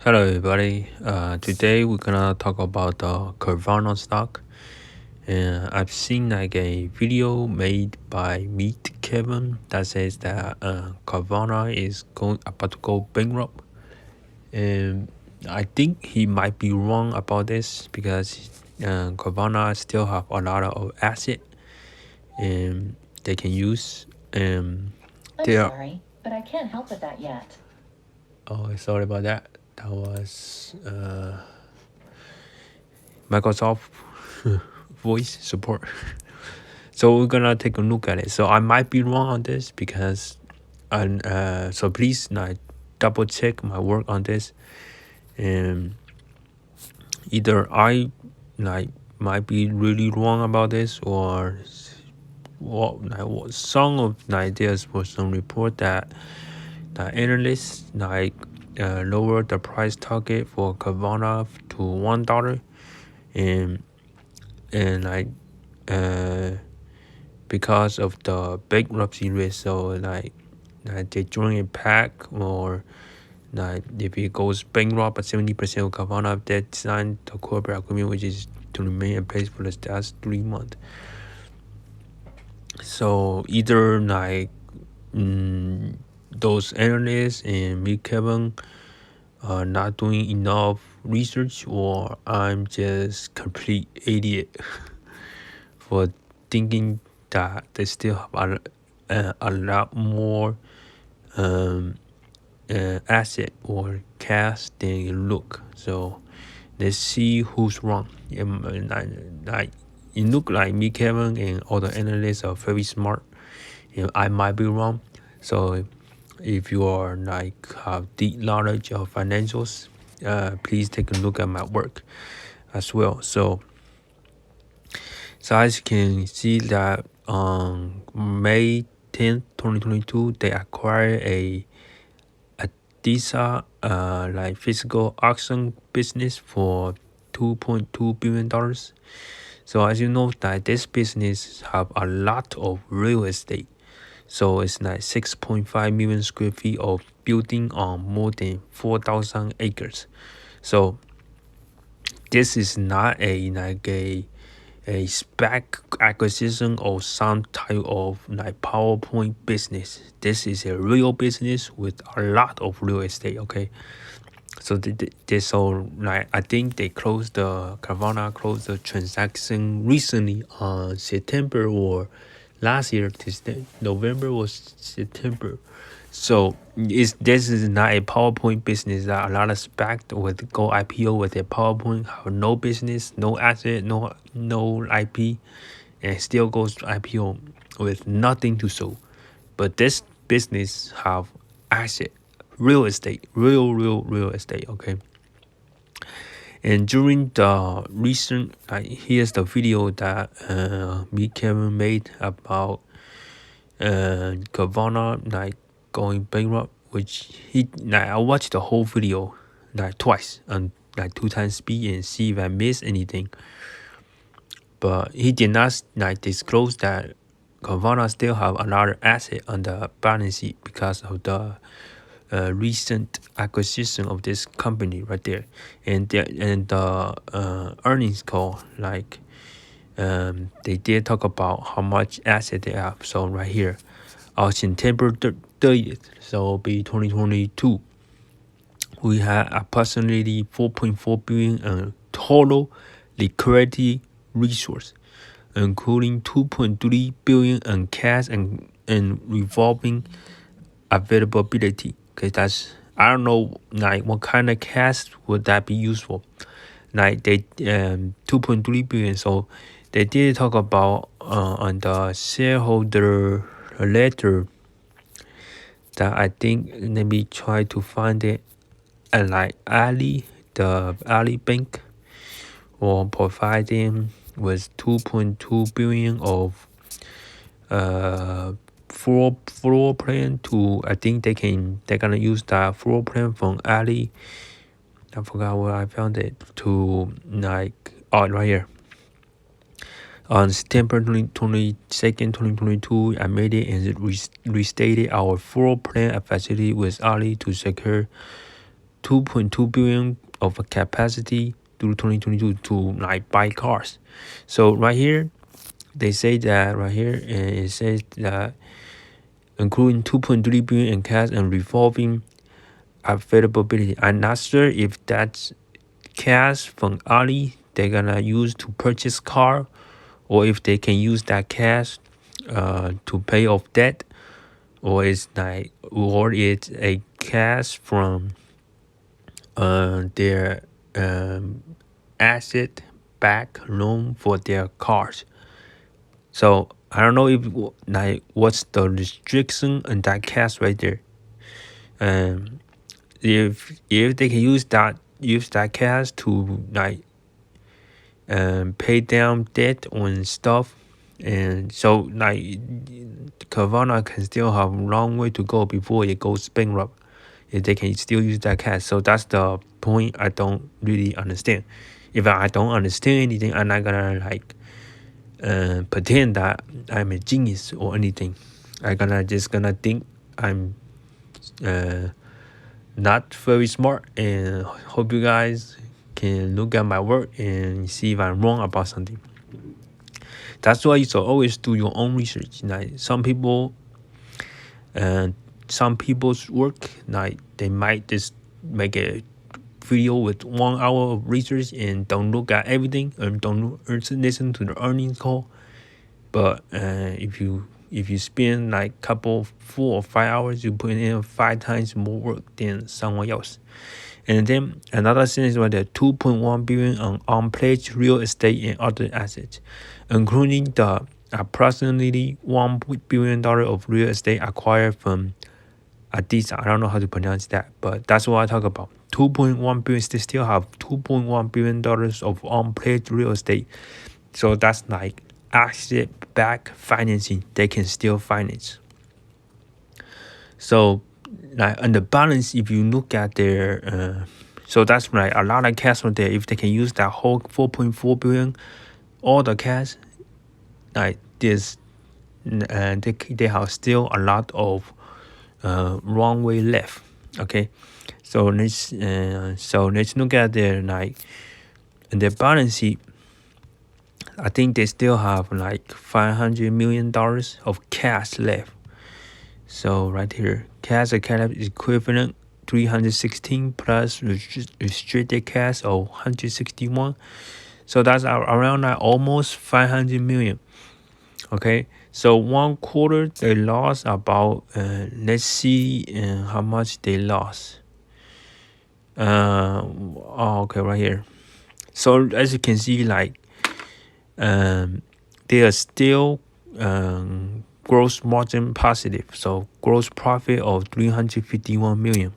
Hello everybody. Today we're gonna talk about the Carvana stock. And I've seen like a video made by Meet Kevin that says that Carvana is about to go bankrupt. And I think he might be wrong about this because Carvana still have a lot of asset and they can use. I'm They are. sorry, but I can't help with that yet. Oh, sorry about that. That was Microsoft voice support. So we're gonna take a look at it. So I might be wrong on this because, and so please like double check my work on this. And either I like might be really wrong about this, or some of the ideas was some report that the analysts like lowered the price target for Carvana to $1, and like because of the bankruptcy risk. So like they join a pack, or like if it goes bankrupt, but 70% of Carvana that signed the corporate agreement, which is to remain in place for the last 3 months. So either like those analysts and me, Kevin, are not doing enough research, or I'm just complete idiot for thinking that they still have a lot more asset or cash than it look. So let's see who's wrong. It look like me, Kevin, and all the analysts are very smart. I might be wrong. So if you are like have deep knowledge of financials, please take a look at my work as well. So as you can see that on May 10th, 2022, they acquired a DISA like physical auction business for $2.2 billion. So as you know that this business have a lot of real estate. So it's like 6.5 million square feet of building on more than 4,000 acres. So this is not a spec acquisition or some type of like PowerPoint business. This is a real business with a lot of real estate. Okay, so so like I think Carvana closed the transaction recently on September, or last year. November was September. So this is not a PowerPoint business that a lot of SPAC would go IPO with a PowerPoint, have no business, no asset, no IP, and still goes to IPO with nothing to show. But this business have asset, real estate, real estate. Okay. And during the recent, here's the video that me Kevin made about Carvana like going bankrupt, which I watched the whole video like twice and like 2 times speed and see if I missed anything. But he did not like disclose that Carvana still have another asset on the balance sheet because of the recent acquisition of this company right there, and the earnings call like they did talk about how much asset they have. So right here, on September 30th, so be 2022, we had approximately 4.4 billion in total liquidity resource, including 2.3 billion in cash and revolving availability. Okay, that's, I don't know like what kind of cash would that be useful. Like they 2.3 billion. So they did talk about on the shareholder letter that I think, let me try to find it. And like the Ali Bank will provide them with 2.2 billion of floor plan to, I think they're gonna use that floor plan from Ali. I forgot where I found it, to like, oh, right here. On September 22nd, 2022, I made it and restated our floor plan facility with Ali to secure 2.2 billion of a capacity through 2022 to like buy cars. So right here, they say that right here, it says that including 2.3 billion in cash and revolving availability. I'm not sure if that's cash from Ali they're gonna use to purchase car, or if they can use that cash to pay off debt, or it's a cash from their asset back loan for their cars. So I don't know if like what's the restriction on that cash right there. If they can use that cash to like pay down debt on stuff, and so like Carvana can still have a long way to go before it goes bankrupt if they can still use that cash. So that's the point I don't really understand. If I don't understand anything, I'm not gonna like pretend that I'm a genius or anything. I'm just gonna think I'm not very smart, and hope you guys can look at my work and see if I'm wrong about something. That's why you should always do your own research. Like some people's work, like they might just make a video with 1 hour of research and don't look at everything and don't listen to the earnings call. But if you spend like 4 or 5 hours, you put in 5 times more work than someone else. And then another sentence was the 2.1 billion on unpledged real estate and other assets, including the approximately $1 billion of real estate acquired from Adisa. I don't know how to pronounce that, but that's what I talk about. 2.1 billion. They still have $2.1 billion of unpledged real estate. So that's like asset-backed financing. They can still finance. So like on the balance, if you look at their so that's like a lot of cash right there. If they can use that whole 4.4 billion, all the cash, like this, they have still a lot of runway left. Okay, so let's look at their like their balance sheet. I think they still have like $500 million of cash left. So right here, cash is equivalent 316 plus restricted cash of 161. So that's around like almost 500 million. Okay, so 1 quarter they lost about let's see how much they lost. Okay, right here. So as you can see, like they are still gross margin positive, so gross profit of 351 million,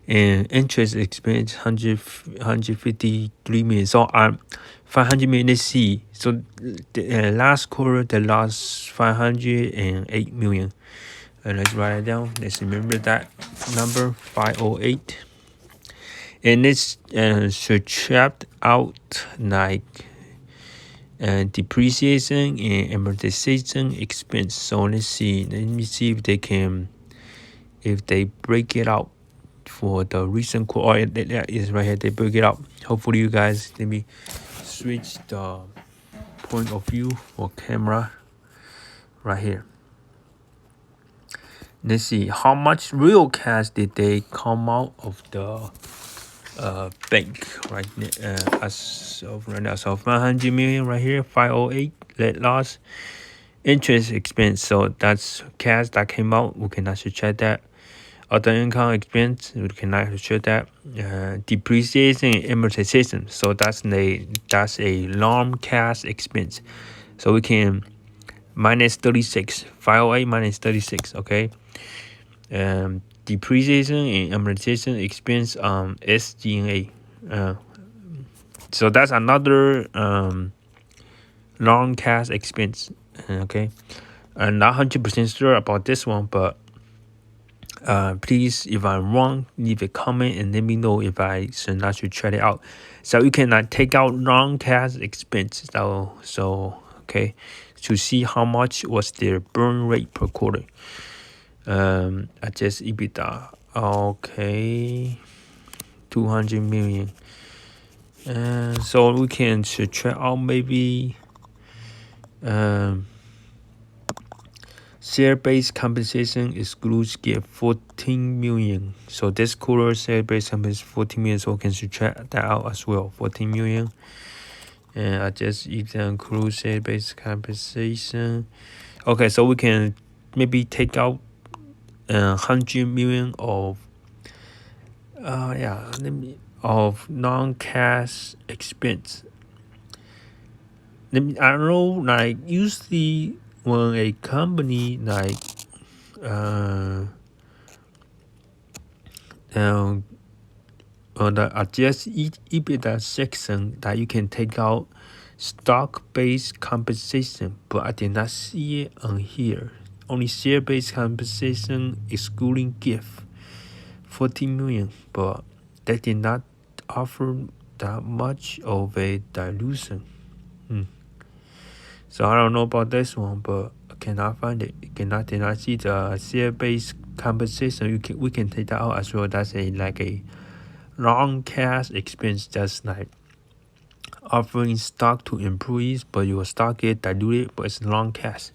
and interest expense 153 million. So 500 million. Let's see. So the last quarter they lost 508 million. And let's write it down. Let's remember that number 508. And let's subtract out like depreciation and amortization expense. So let's see. Let me see if they break it out for the recent quarter. Oh, that is right here. They break it out. Hopefully, you guys. Let me switch the point of view for camera right here. Let's see how much real cash did they come out of the bank right as of right now. So 500 million right here, 508 net loss. Interest expense, so that's cash that came out. We cannot subtract that. Other income expense, we cannot subtract that. Depreciation and amortization, so that's a long cash expense. So we can minus 36, 508 minus 36. Okay. Depreciation and amortization expense on SG&A. So that's another long cash expense. Okay, I'm not 100% sure about this one, but please, if I'm wrong, leave a comment and let me know if I should not try it out. So you cannot take out long cash expense. So okay, to see how much was their burn rate per quarter. Adjust EBITDA. Okay, 200 million. So we can subtract out maybe share-based compensation excludes give 14 million. So this quarter share-based compensation 14 million, so we can subtract that out as well, 14 million. And I just include share-based compensation. Okay, so we can maybe take out 100 million of of non-cash expense. I don't know, like usually when a company like on the adjust EBITDA section that you can take out stock-based compensation, but I did not see it on here. Only share-based compensation excluding gift, 14 million, but they did not offer that much of a dilution. So I don't know about this one, but I cannot find it. Did not see the share-based compensation. We can take that out as well. That's a non-cash expense. That's like offering stock to employees, but your stock get diluted, but it's non-cash.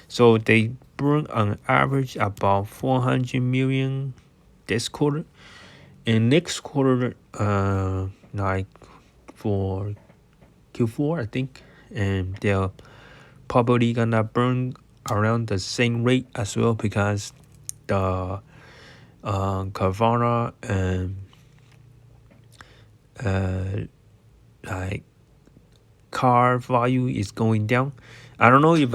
So they burn on average about 400 million this quarter, and next quarter, like for Q4, I think, and they're probably gonna burn around the same rate as well because the Carvana and like car value is going down. I don't know if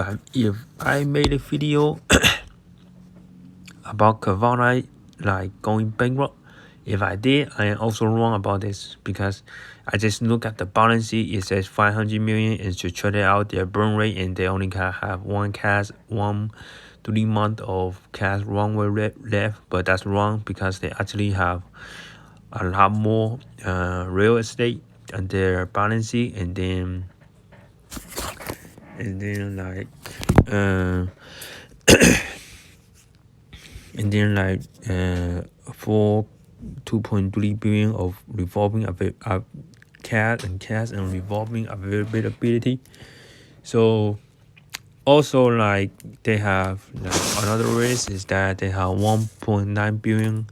I made a video about Carvana like going bankrupt. If I did, I am also wrong about this because I just look at the balance sheet. It says 500 million and to try it out their burn rate, and they only can have 3 month of cash runway left. But that's wrong because they actually have a lot more real estate on their balance sheet, and then like for 2.3 billion of revolving cash and revolving availability. So also like they have another risk is that they have 1.9 billion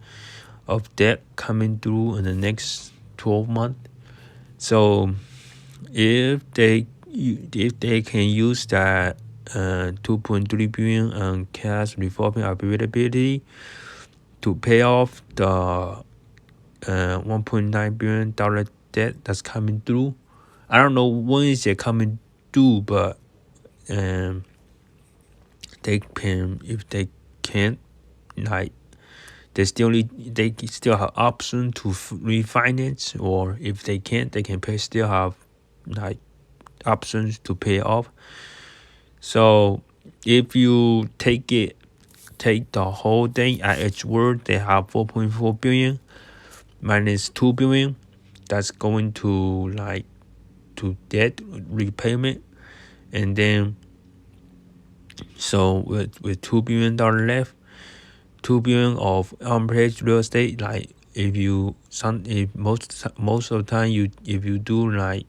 of debt coming through in the next 12 months. So if they can use that 2.3 billion on cash revolving availability to pay off the $1.9 billion debt that's coming through. I don't know when is it coming through, but they can, if they can't, like they still have option to refinance, or if they can't, they can still have like options to pay off. So if you take the whole thing at its word, they have 4.4 billion minus 2 billion. That's going to debt repayment, and then so with $2 billion left, 2 billion of unpaid real estate. Like if most of the time if you do like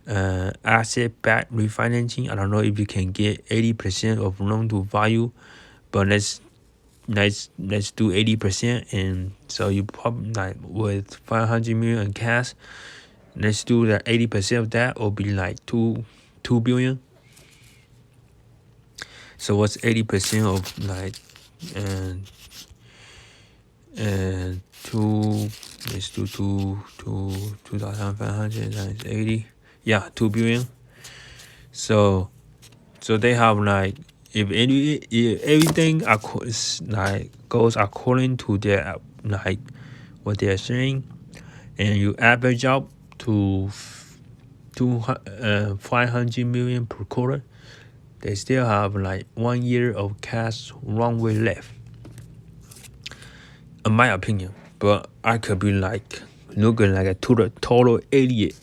asset-backed refinancing, I don't know if you can get 80% of loan to value, but let's do 80%, and so you probably like with 500 million in cash, let's do that 80% of that will be like 2 billion. So what's 80% of like two? Let's do 2,500 times 80. Yeah, 2 billion. So they have like if everything goes according to their like what they're saying, and you average out to 500 million per quarter, they still have like 1 year of cash runway left, in my opinion. But I could be like looking like a total idiot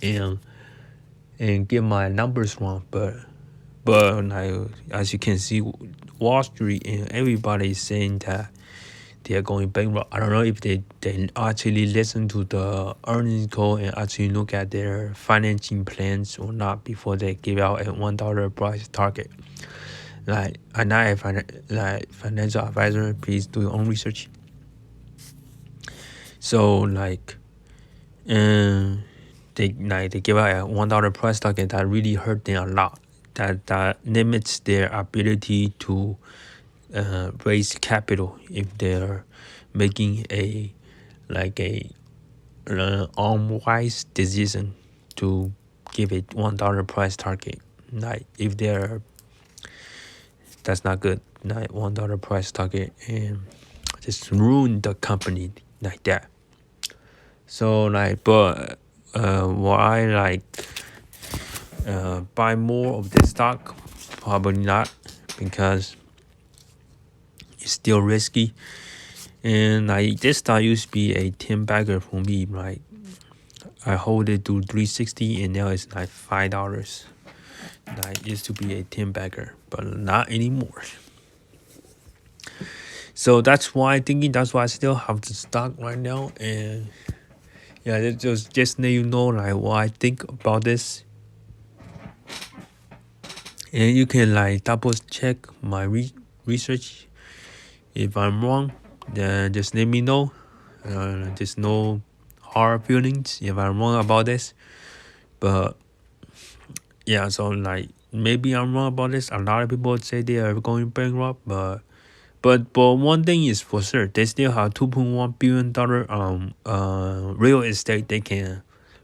and get my numbers wrong. But like as you can see, Wall Street and everybody is saying that they're going bankrupt. I don't know if they actually listen to the earnings call and actually look at their financing plans or not before they give out a $1 price target. Like, I'm not a financial advisor. Please do your own research. So like, they give out a $1 price target that really hurt them a lot. That limits their ability to raise capital if they're making a unwise decision to give it $1 price target. Like if that's not good. Like $1 price target and just ruin the company like that. So like, but why buy more of the stock? Probably not, because it's still risky. And like this stock used to be a 10 bagger for me. Like I hold it to 360 and now it's like $5. Like it used to be a 10 bagger, but not anymore. So that's why I still have the stock right now. And yeah, just let you know like what I think about this. And you can like double check my research. If I'm wrong, then just let me know. There's no hard feelings if I'm wrong about this. But yeah, so like maybe I'm wrong about this. A lot of people say they are going bankrupt, but one thing is for sure, they still have $2.1 billion real estate they can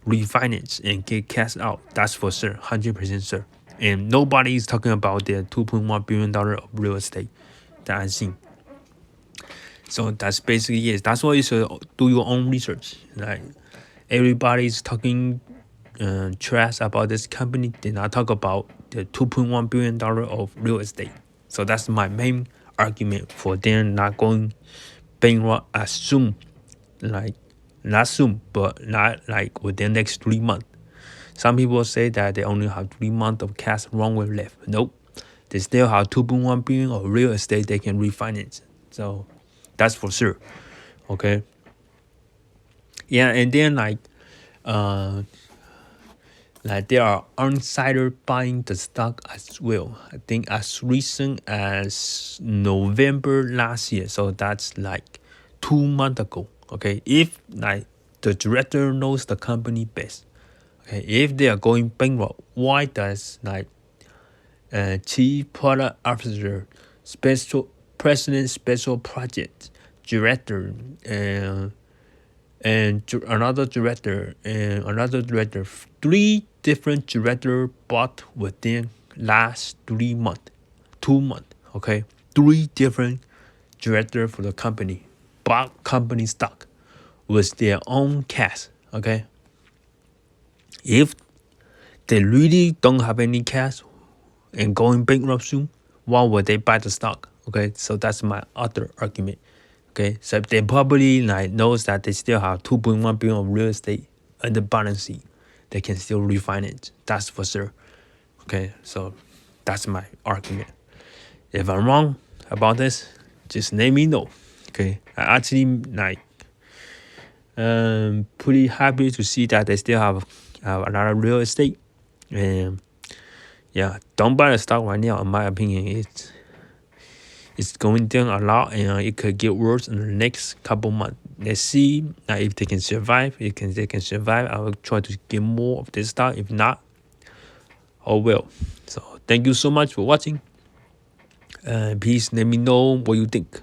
refinance and get cash out. That's for sure, 100% sure. And nobody is talking about their $2.1 billion of real estate that I've seen. So that's basically it. That's why you should do your own research. Like everybody's talking trash about this company. Did not talk about the $2.1 billion of real estate. So that's my main argument for them not going bankrupt as soon. Like not soon, but not like within the next 3 months. Some people say that they only have 3 months of cash runway left. Nope. They still have $2.1 billion of real estate they can refinance. So that's for sure. Okay. Yeah, and then like there are insider buying the stock as well. I think as recent as November last year. So that's like 2 months ago. Okay. If like the director knows the company best. Okay. If they are going bankrupt, why does like chief product officer, special president, special project director, and another director, 3 different director bought within last 3 months, 2 months. Okay, 3 different director for the company bought company stock with their own cash. Okay, if they really don't have any cash and going bankrupt soon, why would they buy the stock? Okay, so that's my other argument. Okay, so they probably like knows that they still have $2.1 billion of real estate under balance sheet. They can still refinance. That's for sure. Okay, so that's my argument. If I'm wrong about this, just let me know. Okay, I actually like pretty happy to see that they still have a lot of real estate. And yeah, don't buy the stock right now. In my opinion, it's going down a lot, and it could get worse in the next couple months. Let's see if they can survive. If they can survive, I will try to get more of this stock. If not, oh well. So thank you so much for watching. Please let me know what you think.